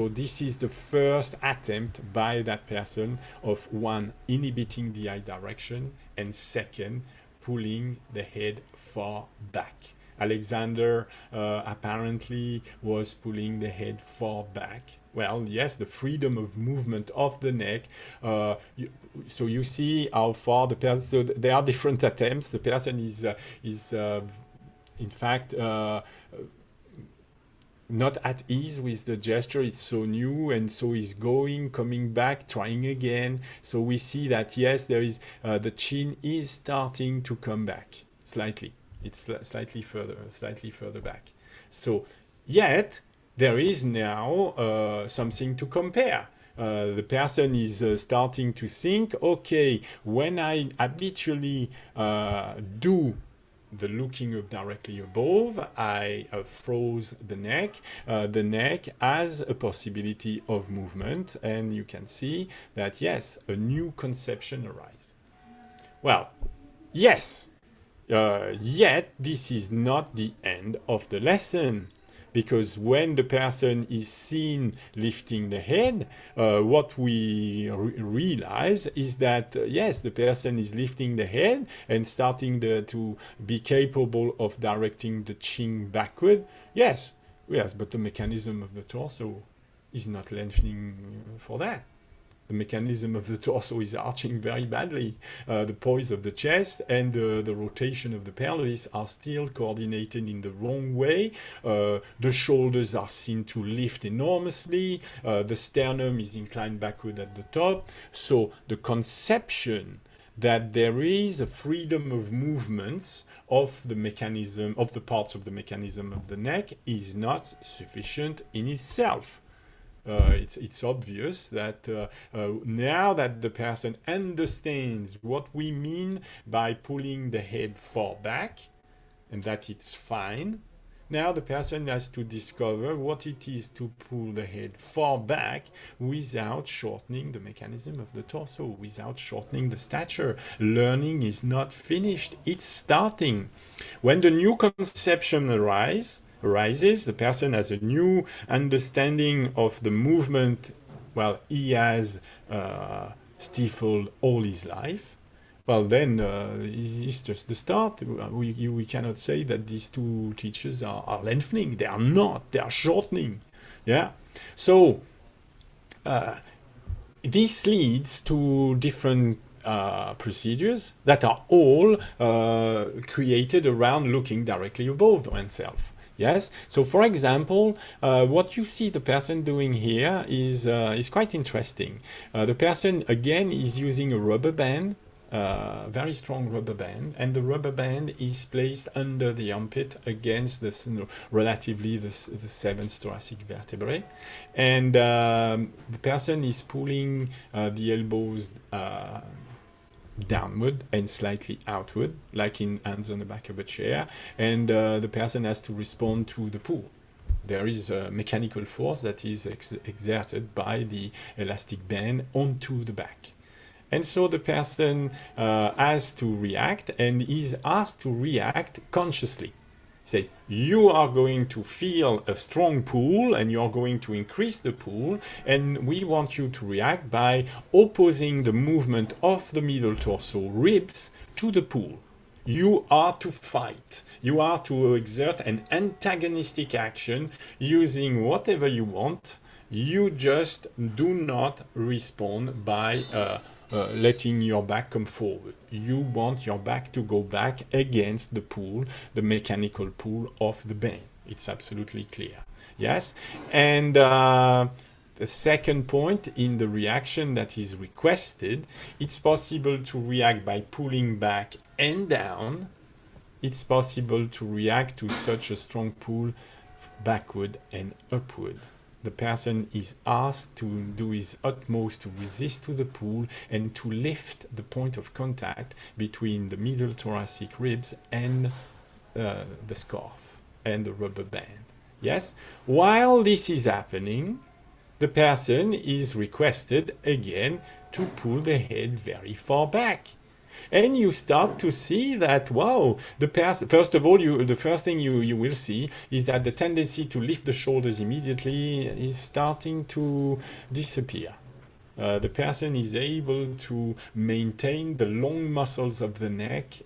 this is the first attempt by that person of one, inhibiting the eye direction, and second, pulling the head far back. Alexander apparently was pulling the head far back. Well, yes, the freedom of movement of the neck. So you see how far the person. So there are different attempts. The person is in fact not at ease with the gesture. It's so new, and so he's coming back, trying again. So we see that yes, there is the chin is starting to come back slightly. It's slightly further back. So yet there is now something to compare. The person is starting to think, okay, when I habitually do the looking up directly above, I froze the neck. The neck has a possibility of movement, and you can see that yes, a new conception arises. Well, yes. Yet this is not the end of the lesson, because when the person is seen lifting the head, what we realize is that yes, the person is lifting the head and starting to be capable of directing the chin backward. Yes, but the mechanism of the torso is not lengthening for that. The mechanism of the torso is arching very badly. The poise of the chest and the rotation of the pelvis are still coordinated in the wrong way. The shoulders are seen to lift enormously. The sternum is inclined backward at the top. So the conception that there is a freedom of movements of the mechanism, of the parts of the mechanism of the neck, is not sufficient in itself. It's obvious that now that the person understands what we mean by pulling the head far back, and that it's fine, now the person has to discover what it is to pull the head far back without shortening the mechanism of the torso, without shortening the stature. Learning is not finished, it's starting. When the new conception arises, the person has a new understanding of the movement, well, he has stifled all his life. Well, then it's just the start. We cannot say that these two teachers are lengthening. They are not. They are shortening. Yeah. So this leads to different procedures that are all created around looking directly above oneself. Yes. So, for example, what you see the person doing here is quite interesting. The person again is using a rubber band, very strong rubber band, and the rubber band is placed under the armpit against relatively the seventh thoracic vertebrae, and the person is pulling the elbows downward and slightly outward, like in hands on the back of a chair, and the person has to respond to the pull. There is a mechanical force that is exerted by the elastic band onto the back. And so the person has to react and is asked to react consciously. Says, you are going to feel a strong pull and you are going to increase the pull, and we want you to react by opposing the movement of the middle torso ribs to the pull. You are to fight. You are to exert an antagonistic action using whatever you want. You just do not respond by letting your back come forward. You want your back to go back against the pull, the mechanical pull of the band. It's absolutely clear. Yes? And the second point in the reaction that is requested, it's possible to react by pulling back and down. It's possible to react to such a strong pull backward and upward. The person is asked to do his utmost to resist to the pull and to lift the point of contact between the middle thoracic ribs and the scarf and the rubber band. Yes? While this is happening, the person is requested again to pull the head very far back. And you start to see that, wow, first of all, the first thing you will see is that the tendency to lift the shoulders immediately is starting to disappear. The person is able to maintain the long muscles of the neck,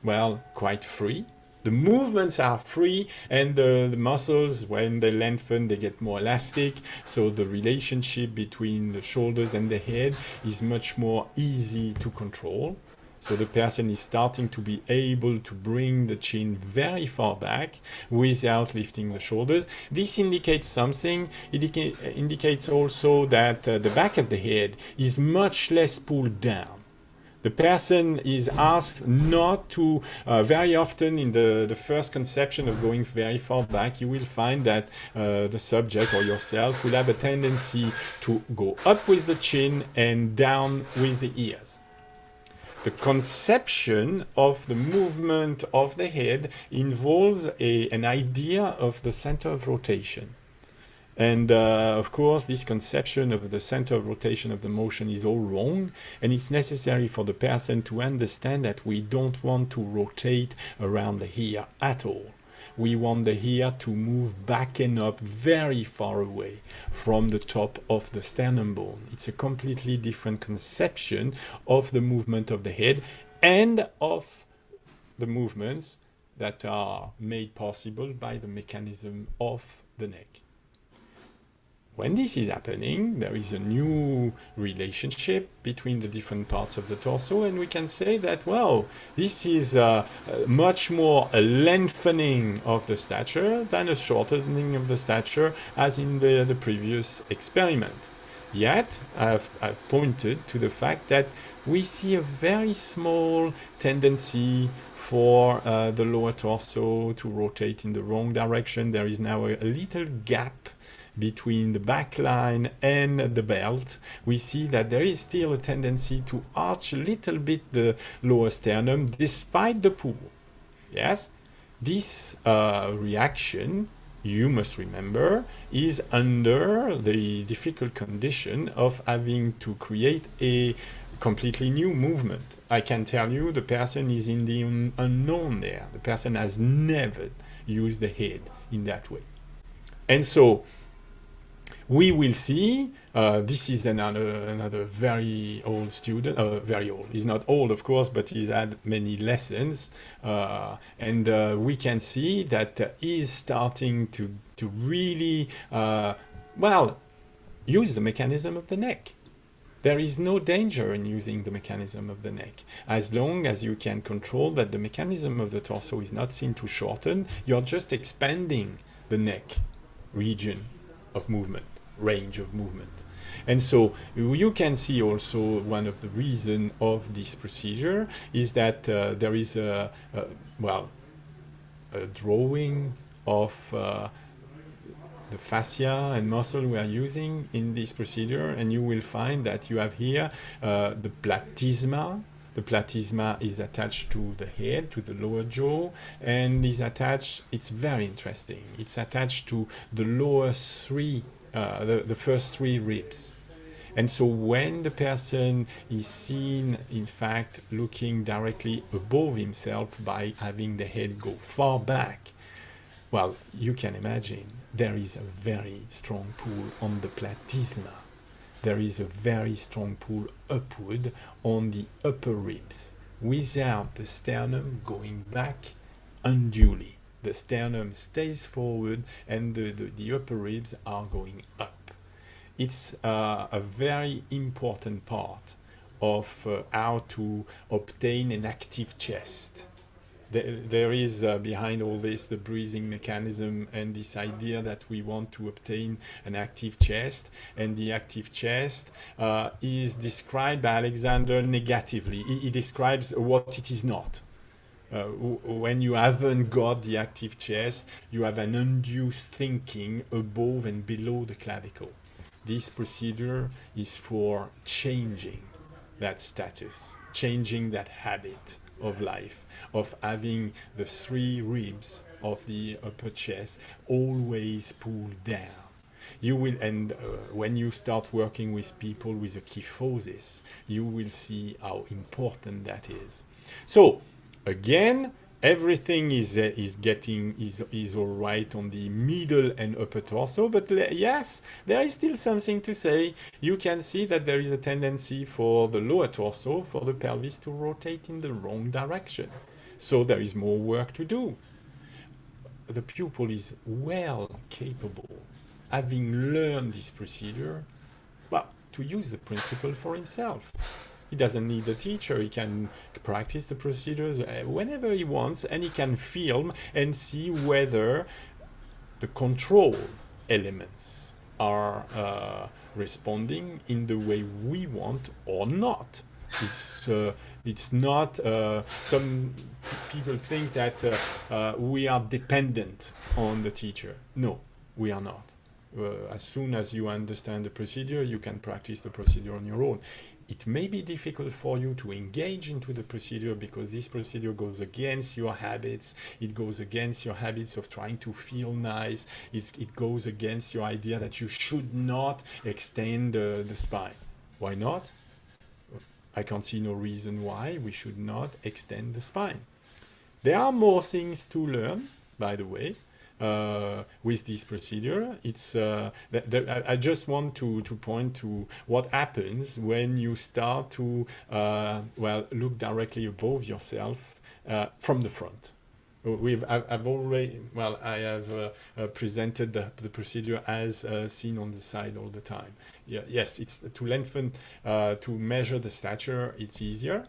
well, quite free. The movements are free, and the muscles, when they lengthen, they get more elastic. So the relationship between the shoulders and the head is much more easy to control. So the person is starting to be able to bring the chin very far back without lifting the shoulders. This indicates something. It indicates also that the back of the head is much less pulled down. The person is asked not to, very often in the first conception of going very far back, you will find that the subject or yourself will have a tendency to go up with the chin and down with the ears. The conception of the movement of the head involves an idea of the center of rotation. And of course, this conception of the center of rotation of the motion is all wrong, and it's necessary for the person to understand that we don't want to rotate around the ear at all. We want the ear to move back and up very far away from the top of the sternum bone. It's a completely different conception of the movement of the head and of the movements that are made possible by the mechanism of the neck. When this is happening, there is a new relationship between the different parts of the torso, and we can say that, well, this is much more a lengthening of the stature than a shortening of the stature as in the previous experiment. Yet, I've pointed to the fact that we see a very small tendency for the lower torso to rotate in the wrong direction. There is now a little gap between the back line and the belt. We see that there is still a tendency to arch a little bit the lower sternum despite the pull. Yes? This reaction, you must remember, is under the difficult condition of having to create a completely new movement. I can tell you the person is in the unknown there. The person has never used the head in that way. And so we will see, this is another very old student, very old. He's not old, of course, but he's had many lessons. And we can see that he's starting to really, well, use the mechanism of the neck. There is no danger in using the mechanism of the neck. As long as you can control that the mechanism of the torso is not seen to shorten, you're just expanding the neck region of movement, range of movement. And so you can see also one of the reasons of this procedure is that there is a drawing of the fascia and muscle we are using in this procedure, and you will find that you have here the platysma. The platysma is attached to the head, to the lower jaw, and is attached, it's very interesting, it's attached to the lower three, the first three ribs. And so when the person is seen, in fact, looking directly above himself by having the head go far back, well, you can imagine there is a very strong pull on the platysma. There is a very strong pull upward on the upper ribs without the sternum going back unduly. The sternum stays forward and the upper ribs are going up. It's a very important part of how to obtain an active chest. There is behind all this the breathing mechanism and this idea that we want to obtain an active chest, and the active chest is described by Alexander negatively. He describes what it is not. When you haven't got the active chest, you have an undue thinking above and below the clavicle. This procedure is for changing that status, changing that habit of life, of having the three ribs of the upper chest always pulled down. You will, and when you start working with people with a kyphosis, you will see how important that is. So, again, everything is all right on the middle and upper torso, but yes, there is still something to say. You can see that there is a tendency for the lower torso, for the pelvis to rotate in the wrong direction. So there is more work to do. The pupil is well capable, having learned this procedure, well, to use the principle for himself. He doesn't need a teacher. He can practice the procedures whenever he wants, and he can film and see whether the control elements are responding in the way we want or not. It's not, some people think that we are dependent on the teacher. No, we are not. As soon as you understand the procedure, you can practice the procedure on your own. It may be difficult for you to engage into the procedure because this procedure goes against your habits. It goes against your habits of trying to feel nice. It goes against your idea that you should not extend the spine. Why not? I can't see no reason why we should not extend the spine. There are more things to learn, by the way. With this procedure, it's I just want to point to what happens when you start to well, look directly above yourself from the front. I've already, well, I have presented the procedure as seen on the side all the time. Yeah, yes, it's to lengthen, to measure the stature, it's easier.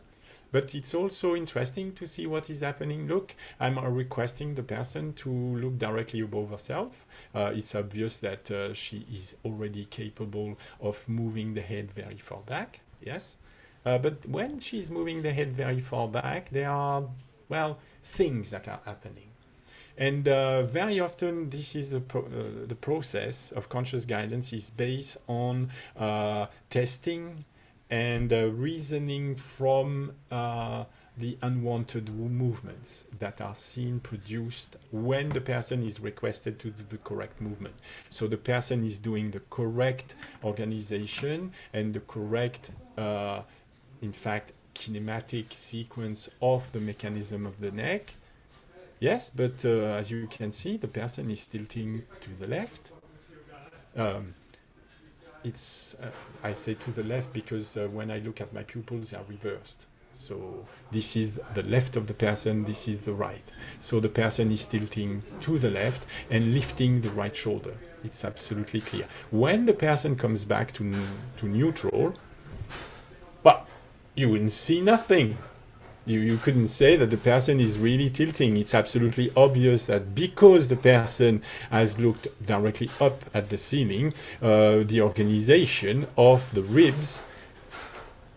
But it's also interesting to see what is happening. Look, I'm requesting the person to look directly above herself. It's obvious that she is already capable of moving the head very far back, yes. But when she's moving the head very far back, there are, well, things that are happening. And very often this is the process of conscious guidance is based on testing and reasoning from the unwanted movements that are seen produced when the person is requested to do the correct movement. So the person is doing the correct organization and the correct, in fact, kinematic sequence of the mechanism of the neck. Yes, but as you can see, the person is tilting to the left. I say to the left because when I look at my pupils, they are reversed. So this is the left of the person, this is the right. So the person is tilting to the left and lifting the right shoulder. It's absolutely clear. When the person comes back to neutral, well, you wouldn't see nothing. You couldn't say that the person is really tilting. It's absolutely obvious that because the person has looked directly up at the ceiling, the organization of the ribs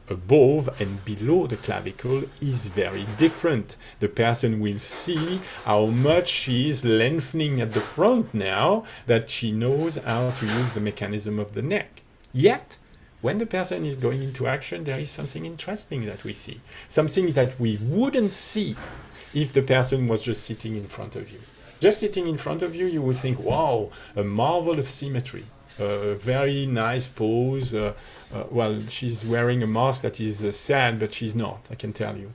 above and below the clavicle is very different. The person will see how much she is lengthening at the front now that she knows how to use the mechanism of the neck. Yet, when the person is going into action, there is something interesting that we see. Something that we wouldn't see if the person was just sitting in front of you. Just sitting in front of you, you would think, wow, a marvel of symmetry. Very nice pose. Well, she's wearing a mask that is sad, but she's not, I can tell you.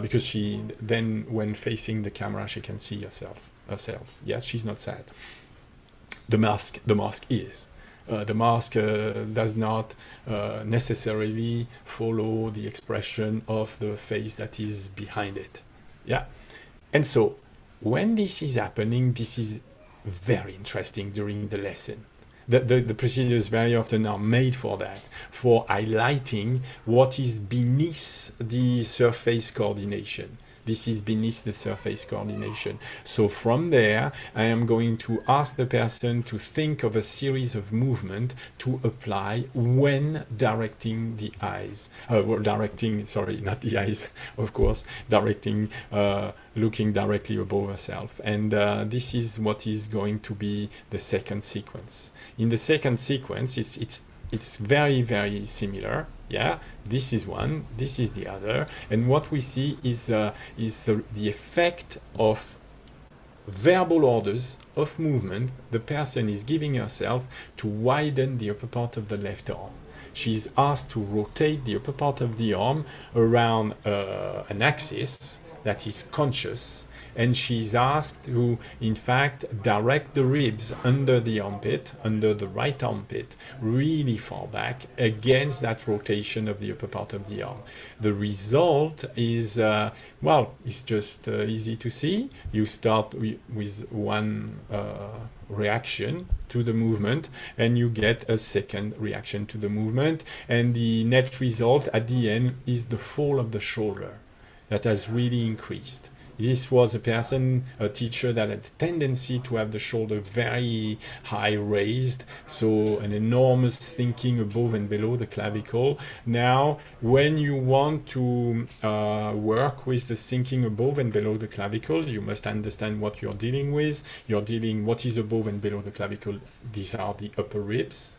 Because she then, when facing the camera, she can see herself. Yes, she's not sad. The mask is. The mask does not necessarily follow the expression of the face that is behind it. Yeah. And so, when this is happening, this is very interesting during the lesson. The procedures very often are made for that, for highlighting what is beneath the surface coordination. This is beneath the surface coordination. So from there, I am going to ask the person to think of a series of movements to apply when directing the eyes. Sorry, not the eyes, of course, directing, looking directly above herself. And this is what is going to be the second sequence. In the second sequence, it's very, very similar. Yeah, this is one, this is the other, and what we see is the effect of verbal orders of movement the person is giving herself to widen the upper part of the left arm. She's asked to rotate the upper part of the arm around an axis that is conscious, and she's asked to, in fact, direct the ribs under the armpit, under the right armpit, really far back against that rotation of the upper part of the arm. The result is, well, it's just easy to see. You start with one reaction to the movement, and you get a second reaction to the movement, and the net result at the end is the fall of the shoulder that has really increased. This was a teacher that had a tendency to have the shoulder very high raised, so an enormous thinking above and below the clavicle. Now, when you want to work with the thinking above and below the clavicle, you must understand what you're dealing with. What is above and below the clavicle? These are the upper ribs.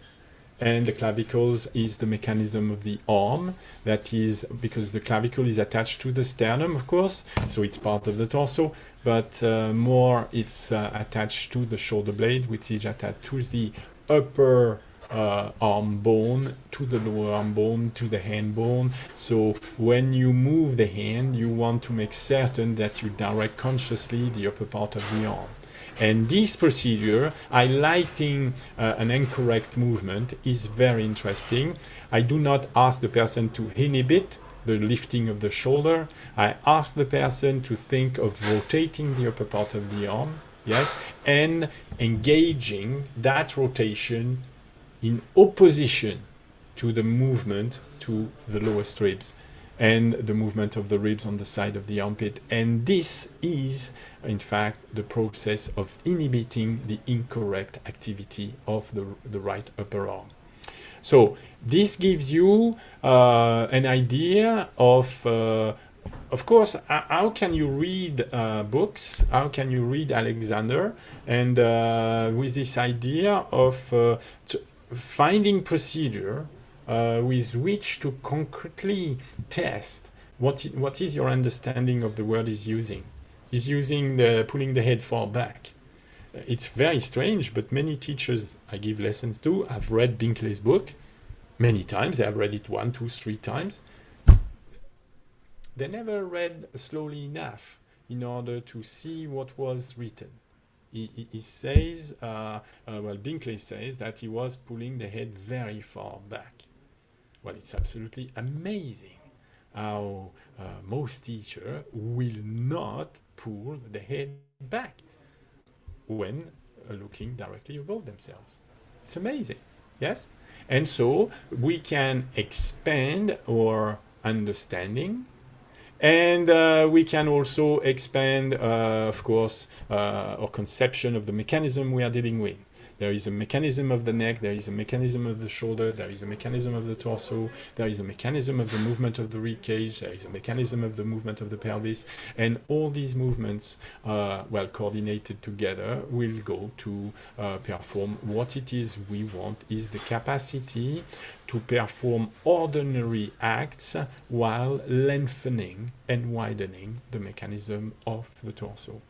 And the clavicles is the mechanism of the arm. That is because the clavicle is attached to the sternum, of course, so it's part of the torso, but more it's attached to the shoulder blade, which is attached to the upper arm bone, to the lower arm bone, to the hand bone. So when you move the hand, you want to make certain that you direct consciously the upper part of the arm. And this procedure, highlighting an incorrect movement, is very interesting. I do not ask the person to inhibit the lifting of the shoulder. I ask the person to think of rotating the upper part of the arm, yes, and engaging that rotation in opposition to the movement to the lowest ribs and the movement of the ribs on the side of the armpit. And this is, in fact, the process of inhibiting the incorrect activity of the right upper arm. So this gives you an idea of course, how can you read books? How can you read Alexander? And with this idea of finding procedure with which to concretely test what is your understanding of the word he's using. He's using the pulling the head far back. It's very strange, but many teachers I give lessons to have read Binkley's book many times. They have read it 1, 2, 3 times. They never read slowly enough in order to see what was written. He says, Binkley says that he was pulling the head very far back. Well, it's absolutely amazing how most teachers will not pull the head back when looking directly above themselves. It's amazing, yes? And so we can expand our understanding, and we can also expand, of course, our conception of the mechanism we are dealing with. There is a mechanism of the neck, there is a mechanism of the shoulder, there is a mechanism of the torso, there is a mechanism of the movement of the rib cage, there is a mechanism of the movement of the pelvis, and all these movements, well coordinated together, will go to perform what it is we want, is the capacity to perform ordinary acts while lengthening and widening the mechanism of the torso.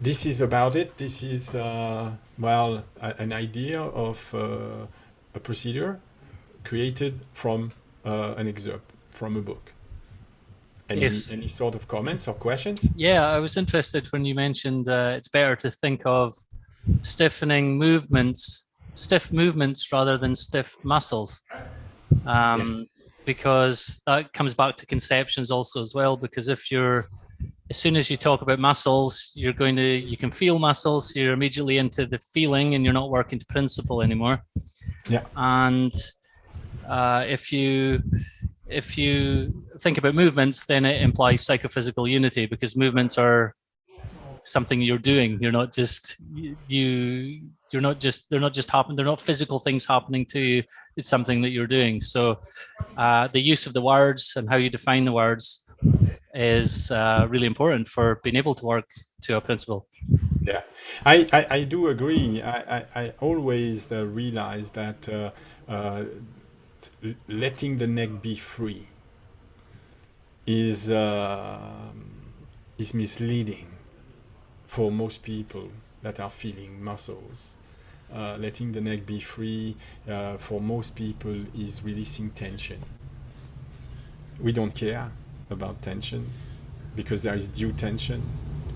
This is about it. This is, well, an idea of a procedure created from an excerpt from a book. Any sort of comments or questions? Yeah, I was interested when you mentioned it's better to think of stiff movements rather than stiff muscles. Because that comes back to conceptions also as well, because as soon as you talk about muscles, you can feel muscles, you're immediately into the feeling and you're not working to principle anymore. Yeah. And if you think about movements, then it implies psychophysical unity, because movements are something you're doing. They're not just happening. They're not physical things happening to you. It's something that you're doing. So the use of the words and how you define the words is really important for being able to work to a principle. Yeah, I do agree. I always realize that letting the neck be free is misleading for most people that are feeling muscles. Letting the neck be free for most people is releasing tension. We don't care about tension because there is due tension.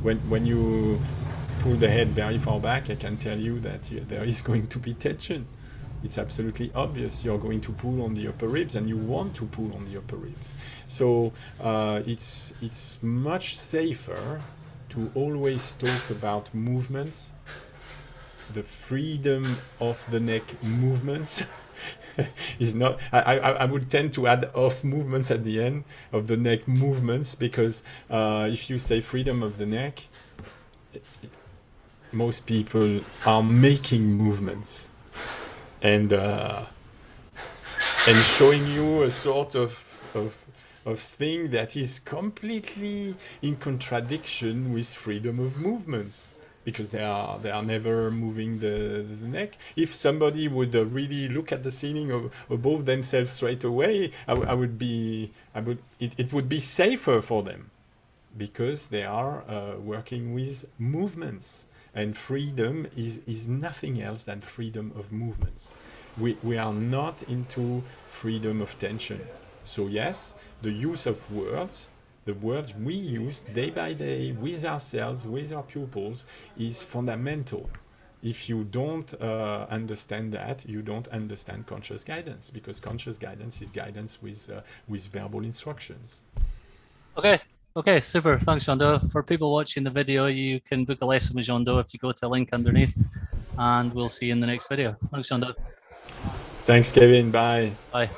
When you pull the head very far back, I can tell you that there is going to be tension. It's absolutely obvious. You're going to pull on the upper ribs, and you want to pull on the upper ribs. So it's much safer to always talk about movements, the freedom of the neck movements. Is not. I would tend to add off movements at the end of the neck movements, because if you say freedom of the neck, most people are making movements and showing you a sort of thing that is completely in contradiction with freedom of movements, because they are never moving the neck. If somebody would really look at the ceiling above themselves straight away, it would be safer for them, because they are working with movements, and freedom is nothing else than freedom of movements. We are not into freedom of tension. So yes, the use of words, the words we use day by day with ourselves, with our pupils, is fundamental. If you don't understand that, you don't understand conscious guidance, because conscious guidance is guidance with verbal instructions. Okay, super. Thanks, Jeando. For people watching the video, you can book a lesson with Jeando if you go to a link underneath, and we'll see you in the next video. Thanks, Jeando. Thanks, Kevin. Bye. Bye.